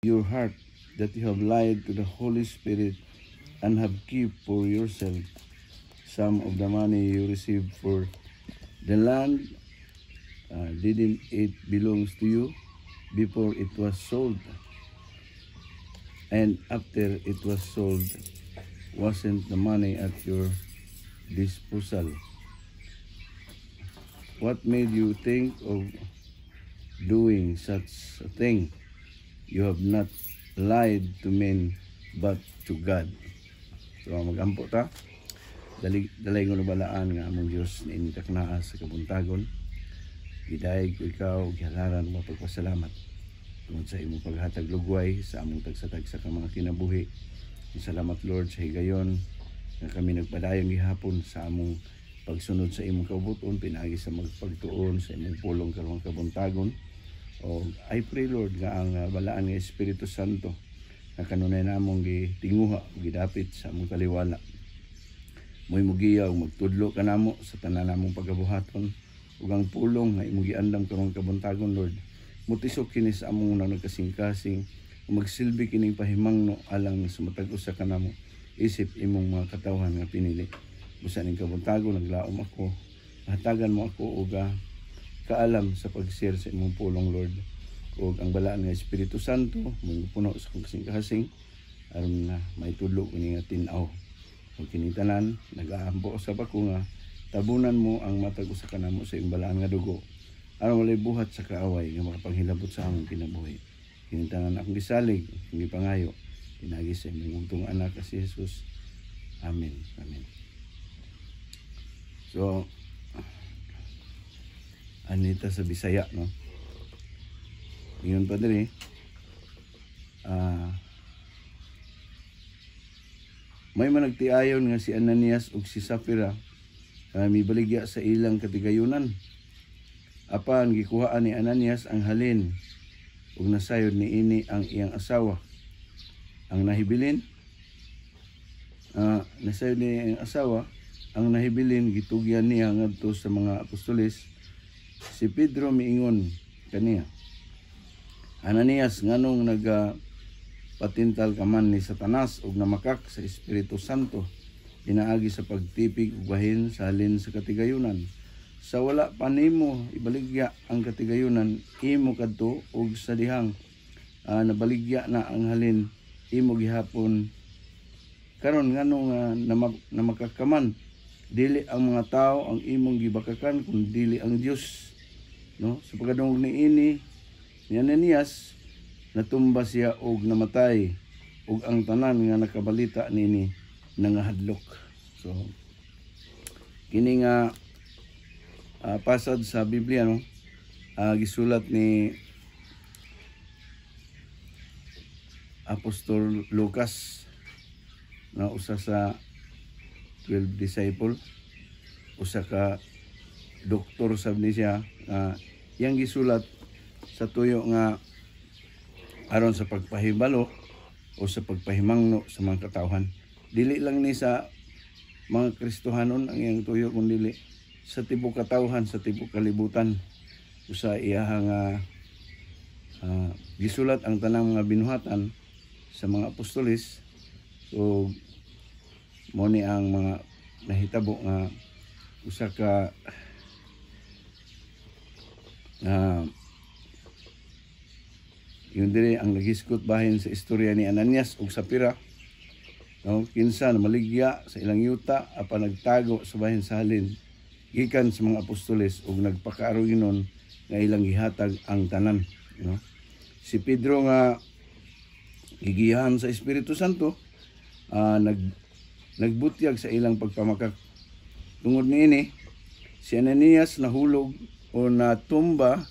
your heart that you have lied to the Holy Spirit and have kept for yourself some of the money you received for the land? Didn't it belongs to you before it was sold? And after it was sold, wasn't the money at your disposal? What made you think of doing such a thing? You have not lied to men, but to God. So magampo ta. Dalay ko balaan nga among Diyos na initaknaa sa kabuntagon. Gidayeg ko ikaw, gihalaran mo pagpasalamat. Tungod sa imong paghatag lugway sa among tagsa-tagsa ka mga kinabuhi. Salamat Lord sa higayon na kami nagpadayong gihapon sa among pagsunod sa imong kabuton, pinagi sa magpagtuon sa imong pulong karong kabuntagon. O I pray Lord nga ang balaan ng Espiritu Santo na kanunay namong gitinguha, gidapit sa among kaliwala. Mo'y mugiyaw, magtudlo ka namo sa tanan namong pagabuhaton ug ang pulong nga imong giandam karong kabuntagon Lord. Mutisok kini sa among nagkasing-kasing magsilbi kining pahimangno alang sa matag usa ka namo isip imong mga katawhan nga pinili. Busa ning kabuntagon naglaom ako, hatagan mo ako og kaalam sa pag-share sa imong pulong Lord. Ug ang balaan nga Espiritu Santo mo puno sa kong kasing-kasing aron na may tudlo kini nga tin-aw. Ug kini tanan nagaampo sa bako nga tabunan mo ang matag usa ka namo sa imong balaan nga dugo. Aron walay buhat sa kaaway nga makapanghilabot sa among kinabuhi. Kini tanan akong gisalig, akong gipangayo, pinagi sa imong ugtong anak si Jesus. Amen. Amen. So, anita sa Bisaya, no? Ngayon pa din may managtiayon nga si Ananias ug si Sapphira mibaligya sa ilang katigayunan. Apan gikuhaan ni Ananias ang halin ug nasayod ni ini ang iyang asawa. Ang nahibilin nasayod ni iyang asawa, ang nahibilin gitugyan niya ngadto sa mga apostoles. Si Pedro miingon kaniya, Ananias, nganong patintal ka man ni Satanas ug namakak sa Espiritu Santo pinaagi sa pagtipig ug bahin sa halin sa katigayunan. Sa wala pa nimo ibaligya ang katigayunan, imo kadto ug sa dihang nabaligya na ang halin, imo gihapon karon nganong namakakaman. Dili ang mga tao ang imong gibakakan kun dili ang Dios, no? Sa pagkadungog ni ini ni Ananias, natumba siya og namatay ug ang tanan nga nakabalita nini nangahadlok. So kini nga pasad sa Biblia, no? Gisulat ni Apostol Lucas na usa sa 12 disciple, usa ka doktor sab ni siya, yang gisulat sa tuyo nga aron sa pagpahibalo o sa pagpahimangno sa mga katawhan. Dili lang ni sa mga Kristohanon ang iyang tuyo, kundi sa tibok katawhan, sa tibok kalibutan. Usa iyaha nga gisulat ang tanang mga binuhatan sa mga apostoles. So mo ni ang mga nahitabo nga usa ka yun dire ang nagiskot bahin sa istorya ni Ananias ug Sapphira, no? Kinsa na maligya sa ilang yuta apan nagtago sa bahin sa halin gikan sa mga apostoles ug nagpakaaruginon nga ilang gihatag ang tanan, no? Si Pedro nga gigiyahan sa Espiritu Santo, nagbutyag sa ilang pagpamakak. Tungod niini, si Ananias nahulog o natumba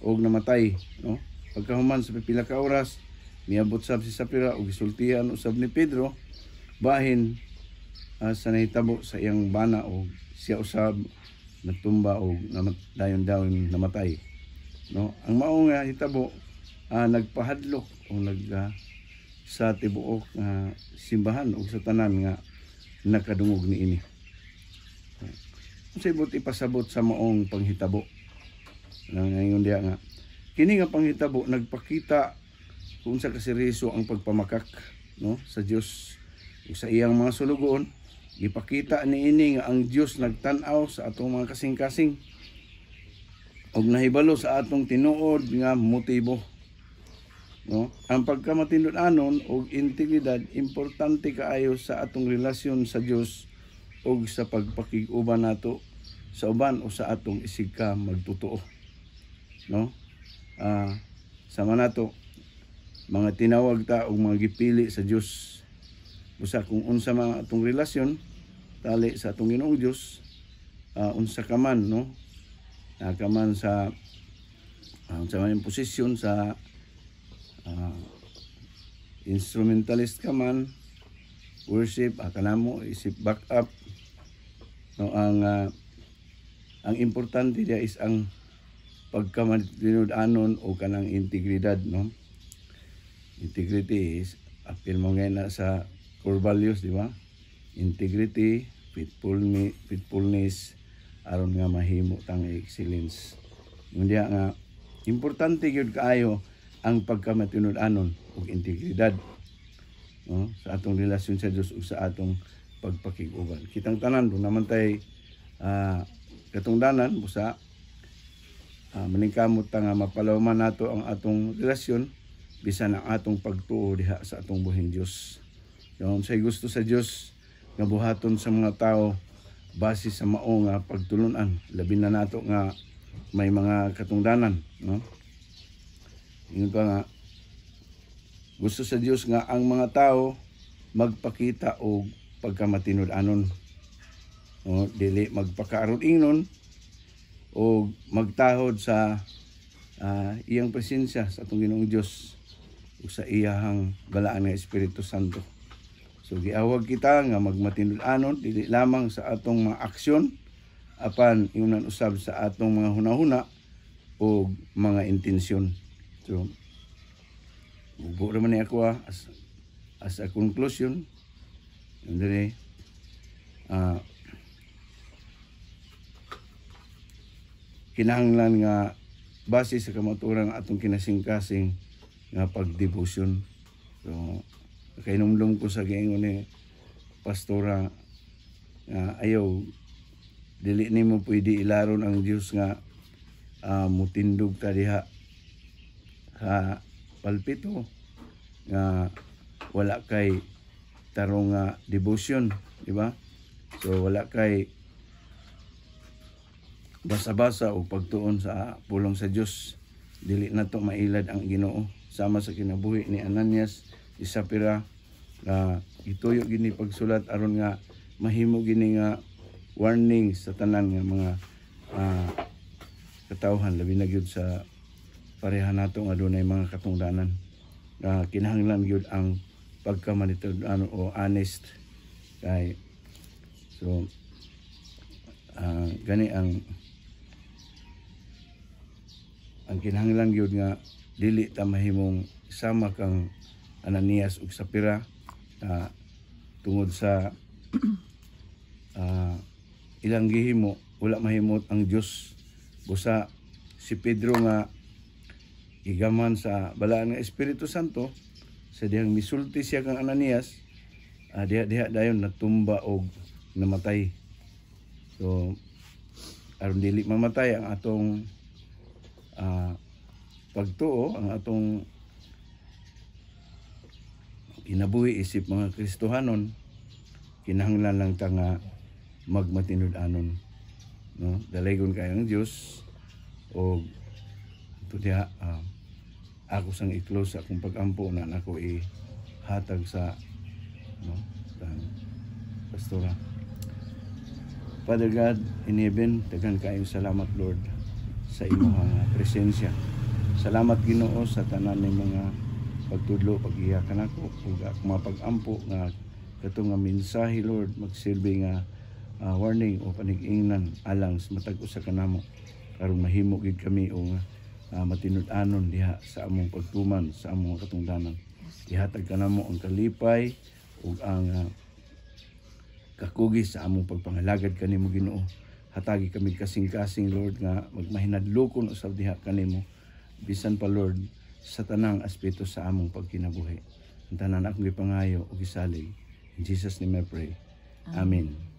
o namatay, no? Pagkahuman sa pipila ka oras, miabot sab si Sapphira o gisultihan usab ni Pedro bahin sa nahitabo sa iyang bana o siya usab natumba o dayon-dayon namatay, no? Ang mao nga hitabo nagpahadlok o sa tibuok simbahan o sa tanan nga nakadungog niini. Unsay buti pasabot sa maong panghitabo ngayon diya nga kini nga panghitabo nagpakita kung sa kasiriso ang pagpamakak, no, sa Dios ug sa iyang mga sulugon. Gipakita niini nga ang Dios nagtan-aw sa atong mga kasing-kasing ug nahibalo sa atong tinuod nga motibo, no. Ang pagkamatinud-anon ug integridad importante kaayo sa atong relasyon sa Dios ug sa pagpakig-uban nato sa uban o sa atong isigka magtotoo, no. Sama nato mga tinawag ta og mga gipili sa Dios, busa kung unsa man atong relasyon tali sa atong Ginoong Dios, unsa ka man, no, ka man sa may posisyon sa instrumentalist ka man, worship, kanamo isip back up, no. Ang importante dia is ang pagkamatinud-anon o kanang integridad, no. Integrity is apil mo ngayon na sa core values, di ba? Integrity, faithfulness, aron nga mahimo tang excellence. Ngundiya nga importante gyud kaayo ang pagkamatinud-anon ug integridad, no, sa atong relasyon sa Dios ug sa atong pagpakig-uban. Kitang tanan do naman tay katungdanan busa maningkamot ta nga mapalawman nato ang atong relasyon bisan ang atong pagtuo diha sa atong buhing Dios. Yung say gusto sa Dios nga buhaton sa mga tao base sa mao nga pagtulunan, labi na nato nga may mga katungdanan, no. Ingon pa nga gusto sa Dios nga ang mga tao magpakita og pagkamatinud-anon, no, dili magpakaaron-ingnon o magtahod sa iyang presensya sa atong Ginoong Dios ug sa iyang balaan nga Espiritu Santo. So giawag kita nga magmatinud-anon dili lamang sa atong mga aksyon apan iunan usab sa atong mga hunahuna o mga intensyon. So buo ra man ni ako as a conclusion, and then kinahanglan nga base sa kamatuoran atong kinasing-kasing nga pagdevotion. So kainomdom ko sa giingon ni pastora nga ayaw dili nimo pwede ilaron ang Dios nga mutindog ka diha sa palpito nga wala kay tarong devotion, di ba? So wala kay basa-basa o pagtuon sa pulong sa Dios, dili na to mailad ang Ginoo. Sama sa kinabuhi ni Ananias, Sapphira, ituyo gini pagsulat aron nga mahimo gini nga warning sa tanan nga mga katawhan, labi na gyud sa pareha nato nga dunay mga katungdanan. Kinahanglan gyud ang pagkamanitud-anon o honest kay so gani ang kinahanglan gyud nga dili ta mahimong sama kang Ananias ug Sapphira tungod sa ilang gihimo wala mahimot ang Dios. Busa si Pedro nga gigaman sa balaan nga Espiritu Santo sa dihang misulti siya kang Ananias, diha dayon natumba og namatay. So aron dili mamatay ang atong pagtuo, ang atong kinabuhi isip mga Kristohanon, kinahanglan lang ta nga magmatinud-anon, no. Dalaygon kayo ang Dios o diha ako sang i-close akong pag-ampo na ako ihatag sa pastora. Father God in heaven, daghan kayong salamat Lord sa imong presensya. Salamat Ginoo sa tanan ng mga pagtudlo, pag-iyakan ako ug ako mapag-ampo nga katong nga mensahe Lord magsilbi nga warning o panig-ingnan alang sa matag usa kanamo karon mahimo gid kami o matinud-anon diha sa among pagtuman sa among katungdanan. Ihatag kanamo ang kalipay ug ang kakugis sa among pagpangalagad kanimo Ginoo. Hatagi kami kasing-kasing Lord nga magmahinadlokon usab diha kanimo. Bisan pa Lord sa tanang aspeto sa among pagkinabuhi. Ang tanan akong gipangayo o gisalig. In Jesus name I pray. Amen.